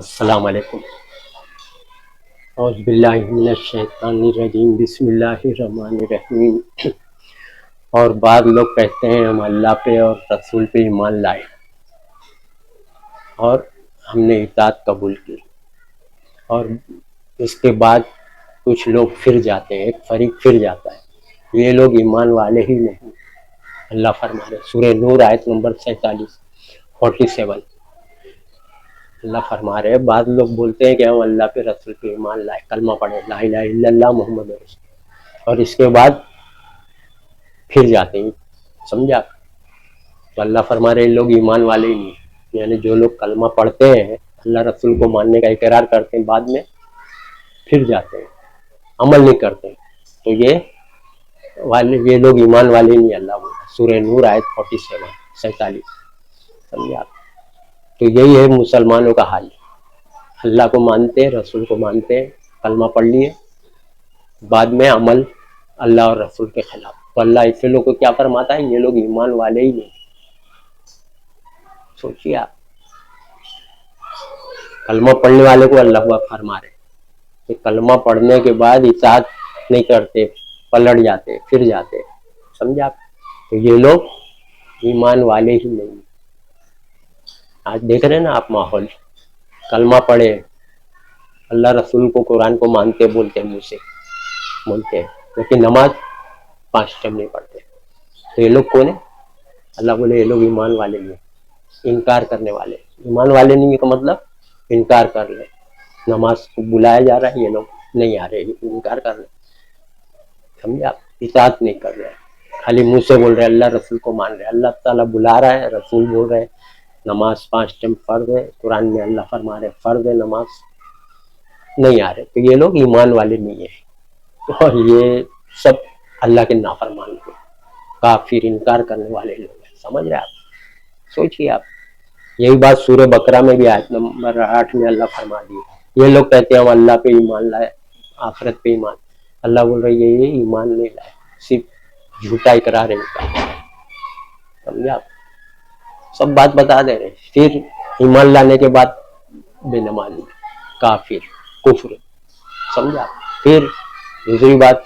السلام علیکم۔ اعوذ باللہ من الشیطان الرجیم، بسم اللہ الرحمن الرحیم۔ اور بعض لوگ کہتے ہیں ہم اللہ پہ اور رسول پہ ایمان لائے اور ہم نے اطاعت قبول کی، اور اس کے بعد کچھ لوگ پھر جاتے ہیں، ایک فریق پھر جاتا ہے، یہ لوگ ایمان والے ہی نہیں۔ اللہ فرما رہے سورہ نور آیت نمبر 47 اللہ فرما رہے ہیں بعض لوگ بولتے ہیں کہ ہم اللہ پہ رسول پہ ایمان لائے، کلمہ پڑھے لا الہ الا اللہ محمد رسول، اور اس کے بعد پھر جاتے ہیں، سمجھا؟ تو اللہ فرما رہے ہیں لوگ ایمان والے ہی نہیں، یعنی جو لوگ کلمہ پڑھتے ہیں، اللہ رسول کو ماننے کا اقرار کرتے ہیں، بعد میں پھر جاتے ہیں، عمل نہیں کرتے، تو یہ لوگ ایمان والے نہیں۔ اللہ بولا سورہ نور آیت 47 سمجھا؟ تو یہی ہے مسلمانوں کا حال، اللہ کو مانتے ہیں، رسول کو مانتے ہیں، کلمہ پڑھ لیے، بعد میں عمل اللہ اور رسول کے خلاف، تو اللہ ایسے لوگوں کو کیا فرماتا ہے؟ یہ لوگ ایمان والے ہی نہیں۔ سوچیے آپ، کلمہ پڑھنے والے کو اللہ فرما رہے کہ کلمہ پڑھنے کے بعد اطاعت نہیں کرتے، پلٹ جاتے، پھر جاتے، سمجھا؟ تو یہ لوگ ایمان والے ہی نہیں۔ آج دیکھ رہے ہیں نا آپ ماحول، کلمہ پڑھے، اللہ رسول کو قرآن کو مانتے بولتے منہ سے بولتے ہیں، لیکن نماز 5 ٹائم نہیں پڑھتے، تو یہ لوگ کون ہیں؟ اللہ بولے یہ لوگ ایمان والے نہیں، انکار کرنے والے۔ ایمان والے نہیں کا مطلب انکار کر لے، نماز کو بلایا جا رہا ہے، یہ لوگ نہیں آ رہے، انکار کر رہے، سمجھے آپ؟ اطاعت نہیں کر رہے، خالی منہ سے بول رہے، اللہ رسول کو مان رہے، اللہ تعالیٰ بلا رہا ہے، رسول بول رہے نماز 5 ٹائم فرض ہے، قرآن میں اللہ فرما رہے فرض ہے، نماز نہیں آ رہے، تو یہ لوگ ایمان والے نہیں ہیں، اور یہ سب اللہ کے نافرمان ہیں، کافر، انکار کرنے والے لوگ ہیں، سمجھ رہے آپ؟ سوچیے آپ، یہی بات سورہ بقرہ میں بھی آیت نمبر 8 میں اللہ فرما دیے، یہ لوگ کہتے ہیں ہم اللہ پہ ایمان لائے، آخرت پہ ایمان، اللہ بول رہے یہ ایمان نہیں لائے، صرف جھوٹا اقرار ہے ان کا، سمجھا؟ سب بات بتا دے رہے، پھر ایمان لانے کے بعد بے نمازی، کافر، کفر، سمجھا؟ پھر دوسری بات،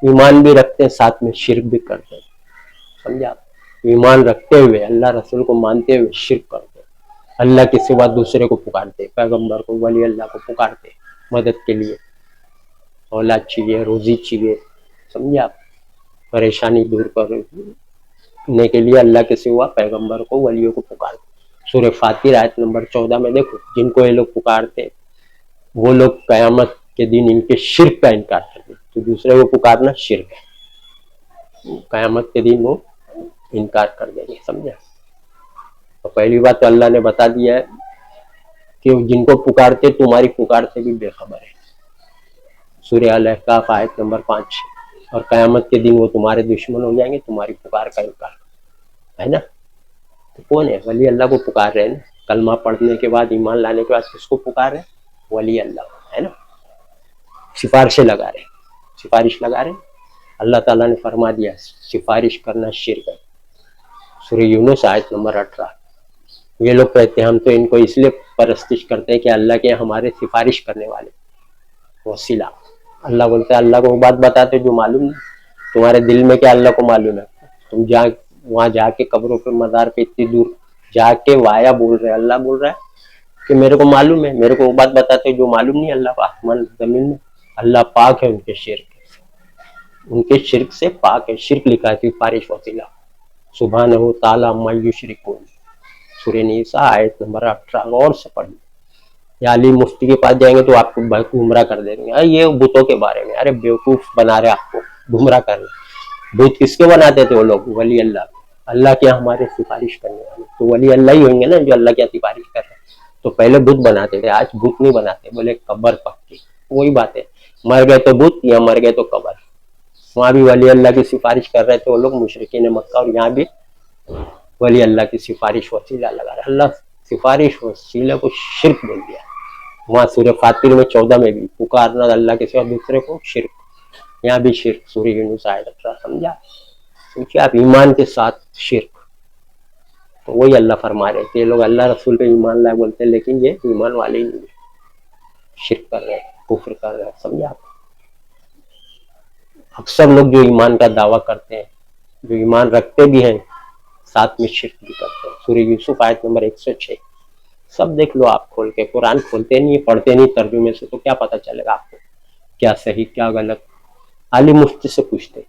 ایمان بھی رکھتے ہیں، ساتھ میں شرک بھی کرتے ہیں، سمجھا؟ ایمان رکھتے ہوئے، اللہ رسول کو مانتے ہوئے شرک کرتے ہیں، اللہ کے سوا دوسرے کو پکارتے، پیغمبر کو، ولی اللہ کو پکارتے مدد کے لیے، اولاد چاہیے، روزی چاہیے، سمجھا؟ پریشانی دور کرنے کے لیے اللہ کے سوا پیغمبر کو، ولیوں کو پکارتے۔ سورہ فاتر آیت نمبر 14 میں دیکھو، جن کو یہ لوگ پکارتے وہ لوگ قیامت کے دن ان کے شرک کا انکار کرتے، تو دوسرے کو پکارنا شرک ہے، قیامت کے دن وہ انکار کر دیں گے، سمجھا؟ تو پہلی بات تو اللہ نے بتا دیا ہے کہ جن کو پکارتے تمہاری پکار سے بھی بے خبر ہے، سورہ الاحقاف آیت نمبر 5، اور قیامت کے دن وہ تمہارے دشمن ہو جائیں گے تمہاری پکار کا انکار، ہے نا؟ تو کون ہے؟ ولی اللہ کو پکار رہے ہیں نا، کلمہ پڑھنے کے بعد، ایمان لانے کے بعد کس کو پکار رہے ہیں؟ ولی اللہ، ہے نا؟ سفارشیں لگا رہے، سفارش لگا رہے، اللہ تعالیٰ نے فرما دیا سفارش کرنا شرک ہے، سورہ یونس آیت نمبر 18۔ یہ لوگ کہتے ہیں ہم تو ان کو اس لیے پرستش کرتے ہیں کہ اللہ کے ہمارے سفارش کرنے والے وسیلہ، اللہ بولتا ہے اللہ کو وہ بات بتاتے جو معلوم نہیں، تمہارے دل میں کیا اللہ کو معلوم ہے، تم وہاں جا کے قبروں پہ، مزار پہ اتنی دور جا کے وایا بول رہے، اللہ بول رہا ہے کہ میرے کو معلوم ہے، میرے کو وہ بات بتاتے جو معلوم نہیں اللہ کو، آسمان زمین میں، اللہ پاک ہے ان کے شرک، ان کے شرک سے پاک ہے، شرک لکھا ہے سفارش وسیلہ، سبحانہ تعالی عما یشرکون، سورہ نساء آیت نمبر 18، غور سے پڑھیں، یا علی مفتی کے پاس جائیں گے تو آپ کو گمراہ کر دیں گے، یہ بتوں کے بارے میں، ارے بیوقوف بنا رہے آپ کو، گمراہ کر رہے۔ بت کس کے بناتے تھے وہ لوگ؟ ولی اللہ، اللہ کے ہمارے سفارش کرنے والے، تو ولی اللہ ہی ہوں گے نا جو اللہ کی سفارش کر رہے ہیں، تو پہلے بت بناتے تھے، آج بت نہیں بناتے، بولے قبر پکی، وہی بات ہے، مر گئے تو بت یا مر گئے تو قبر، وہاں بھی ولی اللہ کی سفارش کر رہے تھے وہ لوگ مشرکین مکہ، اور یہاں بھی ولی اللہ کی سفارش وسیلہ لگا رہا ہے، اللہ سفارش وسیلہ کو شرک بول دیا، وہاں سورہ فاتر میں 14 میں بھی پکارنا اللہ کے سوا دوسرے کو شرک، یہاں بھی شرک، سورہ یونس آیت 18، سمجھا؟ کیونکہ آپ ایمان کے ساتھ شرک، تو وہی اللہ فرما رہے کہ یہ لوگ اللہ رسول پہ ایمان لائے بولتے ہیں لیکن یہ ایمان والے ہی نہیں ہیں، شرک کر رہے ہیں، کفر کر رہے ہیں. سمجھا آپ؟ اکثر لوگ جو ایمان کا دعویٰ کرتے ہیں، جو ایمان رکھتے بھی ہیں، ساتھ میں شرک بھی کرتے ہیں. سورہ یوسف آیت نمبر 106 سب دیکھ لو آپ کھول کے. قرآن کھولتے نہیں، پڑھتے نہیں ترجمے سے، تو کیا پتہ چلے گا آپ کو کیا صحیح کیا غلط. عالم مفتی سے پوچھتے،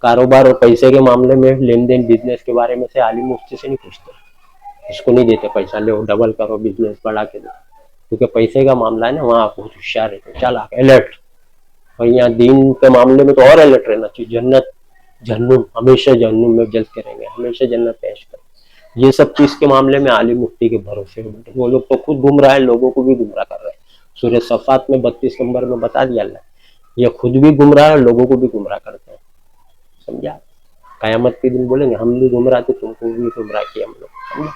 کاروبار اور پیسے کے معاملے میں، لین دین بزنس کے بارے میں سے عالم مفتی سے نہیں پوچھتے. اس کو نہیں دیتے پیسہ لو ڈبل کرو بزنس بڑھا کے دو، کیونکہ پیسے کا معاملہ ہے نا، وہاں آپ بہت ہوشیار رہتے، چالاک الرٹ. اور یہاں دین کے معاملے میں تو اور الرٹ رہنا چاہیے. جنت جہنم، ہمیشہ جہنم میں جلتے رہیں گے، ہمیشہ جنت پیش کریں. یہ سب چیز کے معاملے میں عالم مفتی کے بھروسے بیٹھے. وہ لوگ تو خود گمراہ ہیں، لوگوں کو بھی گمراہ کر رہے ہیں. سورہ صفات میں 32 نمبر میں بتا دیا اللہ، یہ خود بھی گمراہ ہے، لوگوں کو بھی گمراہ کرتے ہیں. سمجھا؟ قیامت کے دن بولیں گے ہم بھی گمراہ تھے، تم کو بھی گمراہ کیا ہم لوگ.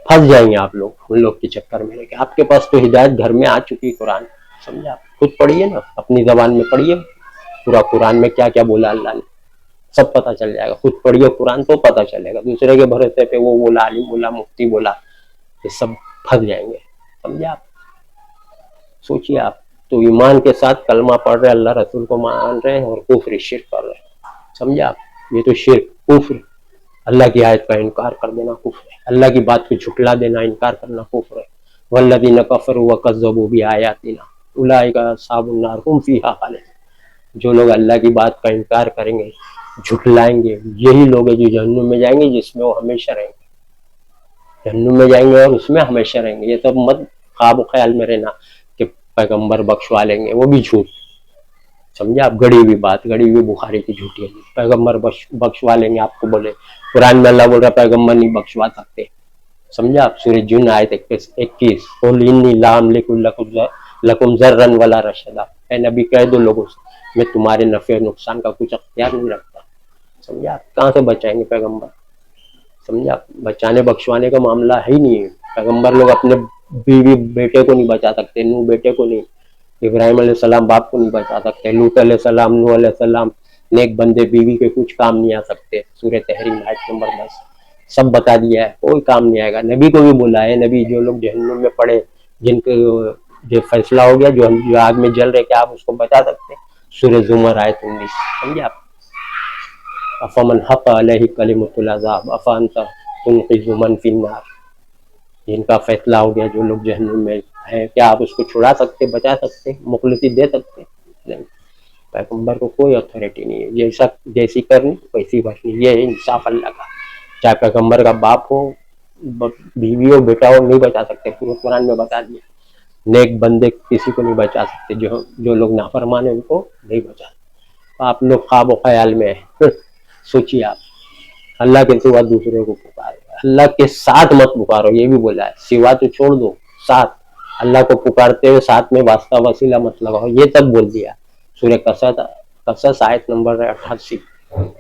پھنس جائیں گے آپ لوگ ان لوگ کے چکر میں. کہ آپ کے پاس تو ہدایت گھر میں آ چکی قرآن. سمجھا؟ خود پڑھیے نا، اپنی زبان میں پڑھیے پورا قرآن میں کیا کیا بولا اللہ نے، سب پتہ چل جائے گا. خود پڑھیے قرآن تو پتہ چلے گا. دوسرے کے بھروسے پہ وہ بولا، عالم بولا، مفتی بولا، یہ سب پھنس جائیں گے. سمجھا آپ؟ سوچیے آپ تو ایمان کے ساتھ کلمہ پڑھ رہے، اللہ رسول کو مان رہے ہیں، اور کفر شرک کر رہے ہیں. سمجھا آپ؟ یہ تو شرک، کفر، اللہ کی آیت کا انکار کر دینا کفر ہے. اللہ کی بات کو جھٹلا دینا، انکار کرنا کفر ہے. والذین کفروا وکذبوا بآیاتنا اولئک اصحاب النار هم فیہا خالدون. جو لوگ اللہ کی بات کا انکار کریں گے، جھٹلائیں گے، یہی لوگ ہیں جو جہنم میں جائیں گے، جس میں وہ ہمیشہ رہیں گے. جہنم میں جائیں گے اور اس میں ہمیشہ رہیں گے. یہ سب مت خواب و خیال میں رہنا کہ پیغمبر بخشوا لیں گے، وہ بھی جھوٹ. سمجھا آپ؟ گڑی ہوئی بات، گڑی ہوئی بخاری کی جھوٹی ہے. پیغمبر بخشوا لیں گے آپ کو بولے، قرآن میں اللہ بول رہا پیغمبر نہیں بخشوا سکتے. سمجھا آپ؟ سورہ جن آیت 21 قل انی لا املک لکم ضرا ولا رشدا. اے نبی کہہ دو لوگوں سے میں تمہارے نفع و نقصان کا کچھ اختیار نہیں رکھتا. سمجھا؟ کہاں سے بچائیں گے پیغمبر؟ سمجھا؟ بچانے بخشوانے کا معاملہ ہے ہی نہیں ہے. پیغمبر لوگ اپنے بیوی بیٹے کو نہیں بچا سکتے، نوح بیٹے کو نہیں، ابراہیم علیہ السلام باپ کو نہیں بچا سکتے، لوط علیہ السلام، نوح علیہ السلام، نیک بندے بیوی کے کچھ کام نہیں آ سکتے. سورہ تحریم آیت نمبر 10 سب بتا دیا ہے، کوئی کام نہیں آئے گا. نبی کو بھی بولا ہے، نبی جو لوگ جہنم میں پڑے، جن کو جو فیصلہ ہو گیا، جو آگ میں جل رہے، کیا آپ اس کو بچا سکتے؟ سورہ زمر آیت 19. سمجھے آپ؟ افمن حق علیہ کلمۃ العذاب افانت تنقذ من فی النار. جن کا فیصلہ ہو گیا، جو لوگ جہنم میں ہیں، کیا آپ اس کو چھڑا سکتے، بچا سکتے، مخلصی دے سکتے؟ نہیں. پیغمبر کو کوئی اتھارٹی نہیں ہے. جیسی کرنی ویسی بچنی، یہ ہے انصاف اللہ کا. چاہے پیغمبر کا باپ ہو، بیوی ہو، بیٹا ہو، نہیں بچا سکتے. پورے قرآن میں بتا دیا. نیک بندے کسی کو نہیں بچا سکتے، جو لوگ نافرمان ہیں ان کو نہیں بچا سکتے. آپ لوگ خواب و خیال میں ہیں. سوچیے آپ، اللہ کے سوا دوسرے کو پکارے، اللہ کے ساتھ مت پکارو. یہ بھی بولا ہے، سوا تو چھوڑ دو، ساتھ اللہ کو پکارتے ہوئے ساتھ میں واسطہ وسیلہ مت لگاؤ. یہ تک بول دیا سورہ قصص آیت نمبر 88.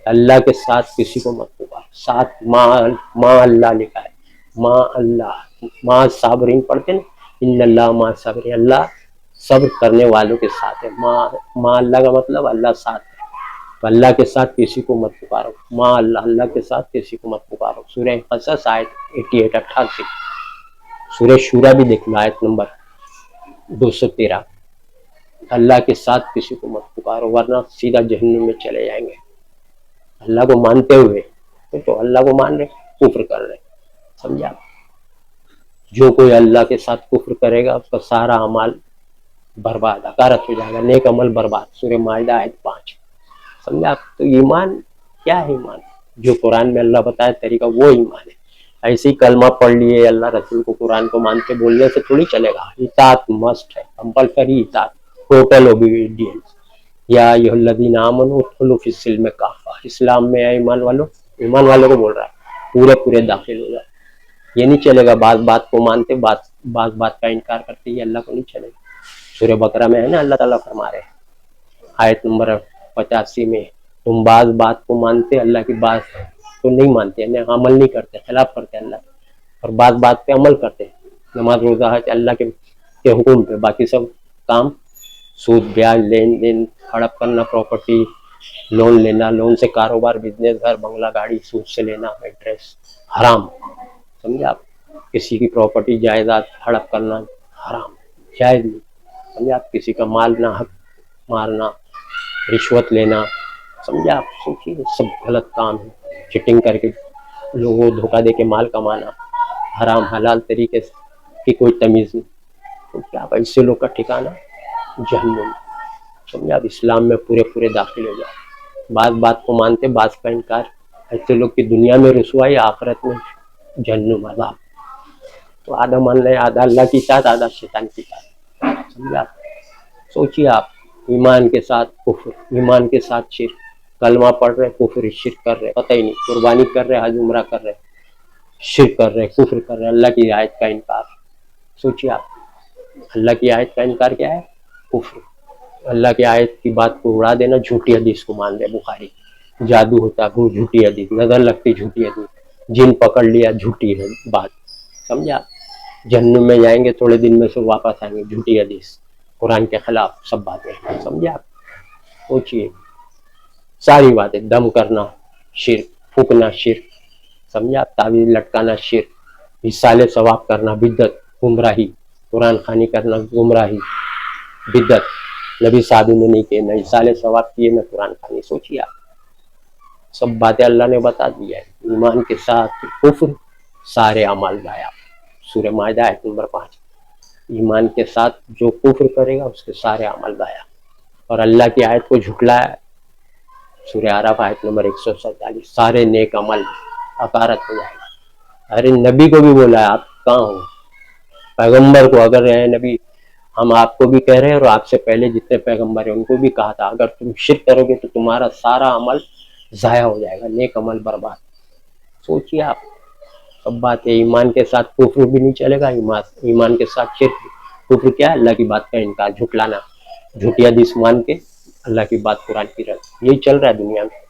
اللہ کے ساتھ کسی کو مت پکار. ساتھ ماں اللہ لکھا ہے، ماں اللہ، ماں صابرین پڑھتے نا، ان اللہ ماں صابرین، اللہ صبر کرنے والوں کے ساتھ ہے. ماں اللہ کا مطلب اللہ ساتھ ہے. تو اللہ کے ساتھ کسی کو مت پکارو. ماں اللہ، اللہ کے ساتھ کسی کو مت پکارو. سورہ قصص آیت 88. سورہ شورا بھی دیکھ لو آیت نمبر 213. اللہ کے ساتھ کسی کو مت پکارو ورنہ سیدھا جہنم میں چلے جائیں گے. اللہ کو مانتے ہوئے تو اللہ کو مان رہے، کفر کر رہے. سمجھا؟ جو کوئی اللہ کے ساتھ کفر کرے گا، اس کا سارا اعمال برباد، اکارت ہو جائے گا، نیک عمل برباد. سورہ مائدہ آیت 5. سمجھا؟ تو ایمان کیا ہے؟ ایمان جو قرآن میں اللہ بتایا طریقہ، وہ ایمان ہے. ایسے ہی کلمہ پڑھ لیے، اللہ رسول کو قرآن کو مان کے بولنے سے تھوڑی چلے گا. اطاعت مسٹ ہے، کمپلسری اطاعت، ٹوٹل اوبیڈینس. یا ایھا الذین آمنوا ادخلوا فی السلم کافہ. اسلام میں ایمان والوں، ایمان والوں کو بول رہا ہے، پورے داخل ہو جائے. یہ نہیں چلے گا بعض بات کو مانتے، بعض بات کا انکار کرتے. یہ اللہ کو نہیں چلے گا. سورہ بقرہ میں ہے نا، اللہ تعالیٰ فرما رہے ہیں آیت نمبر 85 میں، تم بعض بات کو مانتے، اللہ کی بات کو نہیں مانتے، یعنی عمل نہیں کرتے، خلاف کرتے اللہ، اور بعض بات پہ عمل کرتے، نماز روزہ حج اللہ کے حکم پہ. باقی سب کام سود بیاج، لین دین، ہڑپ کرنا پراپرٹی، لون لینا, لون سے کاروبار, بزنس, گھر, بنگلہ, گاڑی, سود سے لینا, انٹرسٹ حرام. سمجھے آپ, کسی کی پراپرٹی جائیداد ہڑپ کرنا حرام, جائز نہیں. سمجھے آپ, کسی کا مال نہ حق مارنا, رشوت لینا, سمجھے آپ, سوچیے سب غلط کام ہے. چٹنگ کر کے لوگوں کو دھوکہ دے کے مال کمانا حرام, حلال طریقے سے کی کوئی تمیز نہیں. تو کیا ایسے لوگ کا ٹھکانا جہنم. سمجھے آپ, اسلام میں پورے داخل ہو جائے. بعض بات کو مانتے, بعض کا انکار. ایسے لوگ کی دنیا میں رسوائی, آخرت میں جہنم عذاب. تو آدھا مان لیں, آدھا اللہ کی اطاعت, آدھا شیطان کی اطاعت. سمجھے آپ, سوچیے آپ, ایمان کے ساتھ کفر, ایمان کے ساتھ شرک, کلمہ پڑھ رہے کفر شرک کر رہے, پتہ ہی نہیں, قربانی کر رہے, حج عمرہ کر رہے, شرک کر رہے, کفر کر رہے, اللہ کی آیت کا انکار. سوچیے آپ, اللہ کی آیت کا انکار کیا ہے؟ کفر. اللہ کی آیت کی بات کو اڑا دینا, جھوٹی حدیث کو مان لے. بخاری, جادو ہوتا ہے جھوٹی حدیث, نظر لگتی جھوٹی حدیث, جن پکڑ لیا جھوٹی ہے بات. سمجھا, جہنم میں جائیں گے تھوڑے دن میں سے واپس آئیں گے, جھوٹی حدیث, قرآن کے خلاف سب باتیں. سمجھا, سوچیے ساری باتیں. دم کرنا شرک, پھونکنا شرک, سمجھا, تعویذ لٹکانا شرک, حصال ثواب کرنا بدعت, گمراہی, قرآن خوانی کرنا گمراہی بدعت. نبی صاحب نے نہیں کیے, نہ حصال ثواب کیے, نہ قرآن خوانی. سوچیے آپ, سب باتیں اللہ نے بتا دی ہے. ایمان کے ساتھ کفر, سارے اعمال ضائع. سورہ مائدہ آیت نمبر 5. ایمان کے ساتھ جو کفر کرے گا اس کے سارے عمل ضائع. اور اللہ کی آیت کو جھٹلایا, سورہ اعراف آیت نمبر 147, سارے نیک عمل عقارت ہو جائے گا. ارے نبی کو بھی بولا ہے, آپ کہاں ہو؟ پیغمبر کو, اگر اے نبی ہم آپ کو بھی کہہ رہے ہیں اور آپ سے پہلے جتنے پیغمبر ہیں ان کو بھی کہا تھا, اگر تم شرک کرو گے تو تمہارا سارا عمل ضائع ہو جائے گا, نیک عمل برباد. سوچیے آپ, سب بات ہے. ایمان کے ساتھ کفر بھی نہیں چلے گا, ایمان کے ساتھ شرک. کفر کیا ہے؟ اللہ کی بات کا انکار, جھٹلانا, جھوٹی حدیث مان کے اللہ کی بات قرآن کی رد. یہی چل رہا ہے دنیا میں.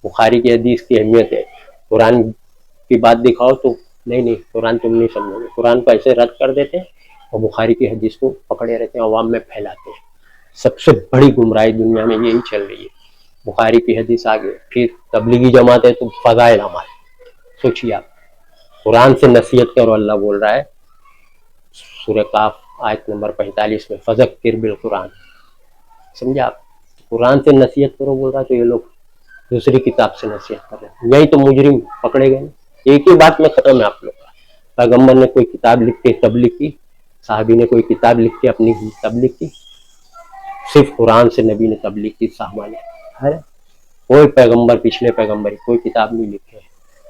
بخاری کی حدیث کی اہمیت ہے, قرآن کی بات دکھاؤ تو نہیں قرآن تم نہیں سمجھو گے. قرآن کو ایسے رد کر دیتے ہیں اور بخاری کی حدیث کو پکڑے رہتے ہیں, عوام میں پھیلاتے ہیں. سب سے بڑی گمراہی دنیا میں یہی چل رہی ہے. بخاری کی حدیث آگے, پھر تبلیغی جماعت ہے تو فضائل اعمال. سوچیے آپ, قرآن سے نصیحت کرو, اللہ بول رہا ہے سورہ قاف آیت نمبر 45 میں, فذکر بالقرآن. سمجھا آپ, قرآن سے نصیحت کرو بول رہا ہے, تو یہ لوگ دوسری کتاب سے نصیحت کر رہے ہیں. یہی تو مجرم پکڑے گئے. ایک ہی بات میں ختم ہے آپ لوگ کا. پیغمبر نے کوئی کتاب لکھ کے تبلیغ کی, صحابی نے کوئی کتاب لکھ کے اپنی تبلیغ کی, صرف قرآن سے نبی نے تبلیغ کی. صحابہ نے, کوئی پیغمبر, پچھلے پیغمبر کوئی کتاب نہیں لکھے,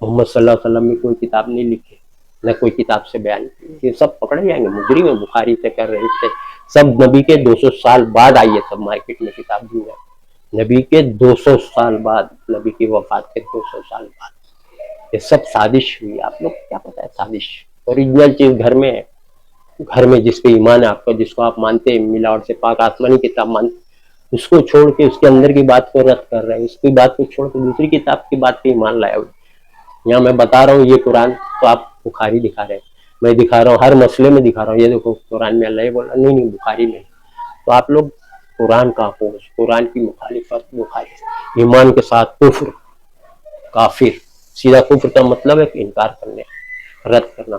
محمد صلی اللہ علیہ وسلم نے کوئی کتاب نہیں لکھی, نہ کوئی کتاب سے بیان کی. یہ سب پکڑے جائیں گے, مجرم ہیں. بخاری سے کر رہے تھے, سب نبی کے 200 سال بعد آئی ہے سب مارکیٹ میں کتاب دی ہے. نبی کے 200 سال بعد, نبی کی وفات کے 200 سال بعد یہ سب سازش ہوئی. آپ لوگ کیا پتہ ہے سازش؟ اوریجنل چیز گھر میں ہے, گھر میں جس پہ ایمان ہے آپ کا, جس کو آپ مانتے ہیں ملاوٹ سے پاک آسمانی کتاب مانتے, اس کو چھوڑ کے اس کے اندر کی بات کو رد کر رہے ہیں. اس کی بات کو چھوڑ کے دوسری کتاب کی بات پہ ایمان لائے ہوئے. یہاں میں بتا رہا ہوں یہ قرآن, تو آپ بخاری دکھا رہے ہیں, میں دکھا رہا ہوں ہر مسئلے میں دکھا رہا ہوں, یہ دیکھو قرآن میں اللہ یہ بول رہا, نہیں بخاری میں. تو آپ لوگ قرآن کا اپوز, قرآن کی مخالفت, ایمان کے ساتھ کفر, کافر. سیدھا کفر کا مطلب ہے کہ انکار کرنے, رد کرنا.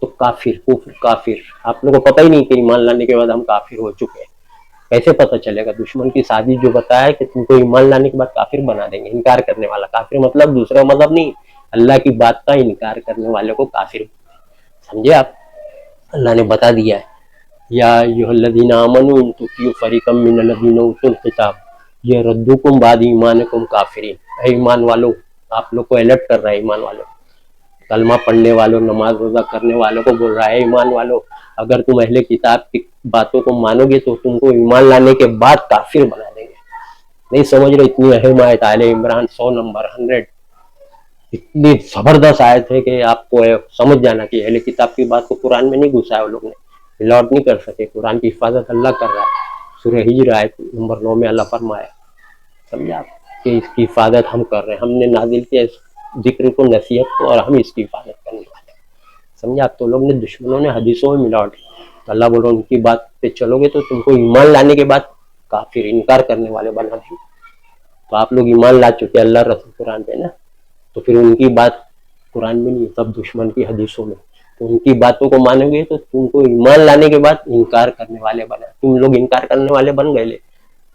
تو کافر, کفر, کافر. آپ لوگوں کو پتہ ہی نہیں کہ ایمان لانے کے بعد ہم کافر ہو چکے ہیں. کیسے پتہ چلے گا؟ دشمن کی سازش جو بتایا ہے کہ تم کو ایمان لانے کے بعد کافر بنا دیں گے. انکار کرنے والا کافر, مطلب دوسرا مذہب نہیں, اللہ کی بات کا انکار کرنے والے کو کافر. سمجھے آپ, اللہ نے بتا دیا ہے, یا ایھا الذین آمنوا ان تطیعوا فریقا من الذین اوتوا الکتاب یردوکم بعد ایمانکم کافرین. اے ایمان والو, آپ لوگ کو الرٹ کر رہا ہے, ایمان والو, کلمہ پڑھنے والوں, نماز روزہ کرنے والوں کو بول رہا ہے, ایمان والو اگر تم اہل کتاب کی باتوں کو مانو گے تو تم کو ایمان لانے کے بعد کافر بنا دیں گے. نہیں سمجھ رہے, اتنی اہم آیت, آل عمران 100 نمبر 100, اتنی زبردست آیت ہے کہ آپ کو سمجھ جانا کہ اہل کتاب کی بات کو قرآن میں نہیں گھسا ہے وہ لوگ نے, لاٹ نہیں کر سکے. قرآن کی حفاظت اللہ کر رہا ہے. سورہ ہجر آیت نمبر 9 میں اللہ فرمایا, سمجھا کہ اس کی حفاظت ہم کر رہے ہیں, ہم نے نازل کیا اس ذکر کو, نصیحت کو, اور ہم اس کی حفاظت کرنے والے ہیں. سمجھا, تو لوگ نے, دشمنوں نے حدیثوں میں ملاوٹ کی. اللہ بول رہا ان کی بات پہ چلو گے تو تم کو ایمان لانے کے بعد کافر, انکار کرنے والے بنا دیں. تو تو آپ لوگ ایمان لا چکے اللہ رسول قرآن پہ نا، تو پھر ان کی بات قرآن میں نہیں، سب دشمن کی حدیثوں میں، تو ان کی باتوں کو مانو گے تو تم کو ایمان لانے کے بعد انکار کرنے والے بنا، تم لوگ انکار کرنے والے بن گئے.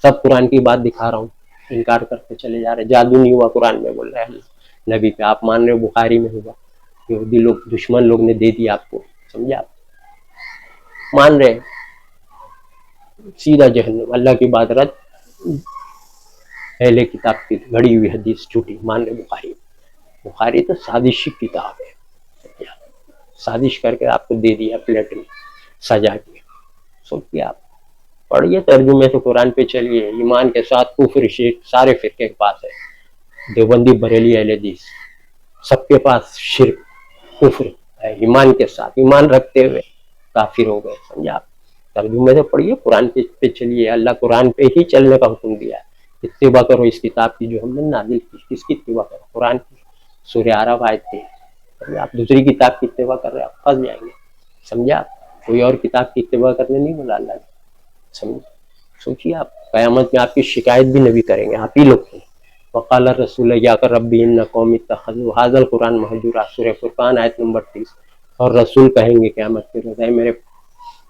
سب قرآن کی بات دکھا رہا ہوں، انکار کرتے چلے جا رہے. جادو نہیں ہوا قرآن میں بول رہے ہیں نبی پہ، آپ مان رہے ہو بخاری میں ہوا، یہودی لوگ دشمن لوگ نے دے دیا آپ کو، سمجھے؟ آپ مان رہے سیدھا جہنم، اللہ کی بات رد، اہل کتاب کی گھڑی ہوئی حدیث جھوٹی مان رہے. بخاری تو سازشی کتاب ہے، سازش کر کے آپ کو دے دیا پلیٹ میں سجا کے. سوچیے آپ پڑھیے ترجمے سے قرآن پہ چلیے. ایمان کے ساتھ کفر شرک سارے فرقے کے پاس ہے، دیوبندی بریلی اہل حدیث سب کے پاس شرک کفر ہے. ایمان کے ساتھ ایمان رکھتے ہوئے کافر ہو گئے، سمجھا آپ؟ ترجمے سے پڑھیے، قرآن پہ چلیے. اللہ قرآن پہ ہی چلنے کا حکم دیا ہے. اتباع کرو اس کتاب کی جو ہم نے نازل کی، کس کی اتباع کرو؟ قرآن کی. سورہ اعراف آیت تھی. آپ دوسری کتاب کی اتباع کر رہے ہیں، آپ پھنس جائیں گے، سمجھا؟ کوئی اور کتاب کی اتباع کرنے نہیں بولا اللہ نے، سمجھ. سوچیے آپ قیامت میں آپ کی شکایت بھی نبی کریں گے، آپ ہی لوگ ہیں. وقال الرسول یا کر ربی ان قوم اتخذوا هذا القرآن مہجورا، سورہ فرقان آیت نمبر 30. اور رسول کہیں گے قیامت کے روز، اے میرے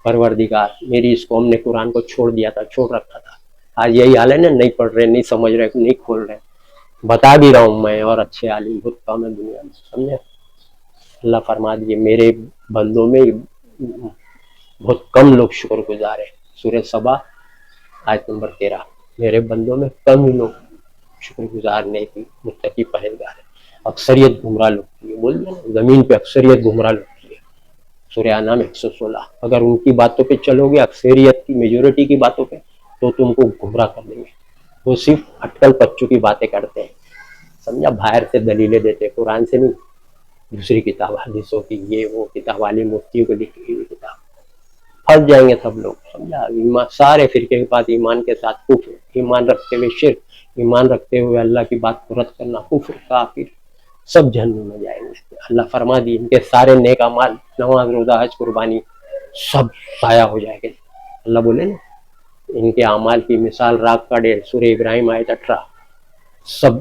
پروردگار، میری اس قوم نے قرآن کو چھوڑ دیا تھا، چھوڑ رکھا تھا. آج یہی حال ہے نا، نہیں پڑھ رہے، نہیں سمجھ رہے، نہیں کھول رہے. بتا بھی رہا ہوں میں اور اچھے عالم بہت کام ہے دنیا میں، سمجھے؟ اللہ فرما دیجیے میرے بندوں میں بہت کم لوگ شکر گزار ہیں. سورہ سبا آیت نمبر 13. میرے بندوں میں کم ہی لوگ شکر گزار نیکی متقی پرہیزگار ہے، اکثریت گمراہ لوگ کی ہے. بول دیا نا، زمین پہ اکثریت گمراہ لوگ کی ہے. سورہ انعام 116. اگر ان کی باتوں پہ چلو گے، اکثریت کی میجورٹی کی باتوں پہ، تو تم کو گمراہ کر دیں گے. وہ صرف اٹکل پچوں کی باتیں کرتے ہیں، سمجھا؟ باہر سے دلیلیں دیتے، قرآن سے نہیں، دوسری کتاب حدیثوں کی، یہ وہ کتاب والی مفتیوں کو لکھی ہوئی کتاب. پھنس جائیں گے سب لوگ، سمجھا؟ سارے فرقے کے پاس ایمان کے ساتھ کفر، ایمان رکھتے ہوئے شرک، ایمان رکھتے ہوئے اللہ کی بات کو رد کرنا کفر، کافر، سب جہنم میں جائیں گے. اللہ فرما دی ان کے سارے نیک اعمال، نماز روزہ حج قربانی، سب ضائع ہو جائے گا. اللہ بولے نا ان کے اعمال کی مثال راک کا ڈھیر، سورہ ابراہیم آیت 18. سب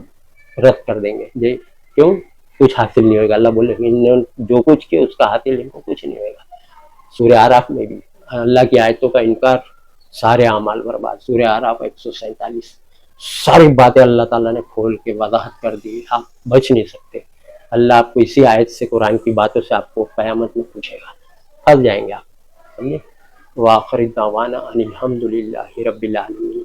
رد کر دیں گے. جی کیوں؟ کچھ حاصل نہیں ہوگا. اللہ بولے انہوں جو کچھ کیا اس کا حاصل ان کو کچھ نہیں ہوگا. سورہ اعراف میں بھی اللہ کی آیتوں کا انکار، سارے اعمال برباد. سورہ اعراف 147. ساری باتیں اللہ تعالیٰ نے کھول کے وضاحت کر دی، آپ بچ نہیں سکتے. اللہ آپ کو اسی آیت سے، قرآن کی باتوں سے آپ کو قیامت میں پوچھے گا، پھنس جائیں گے آپ، سمجھے؟ وآخر دعوانا ان الحمد للہ رب العالمین.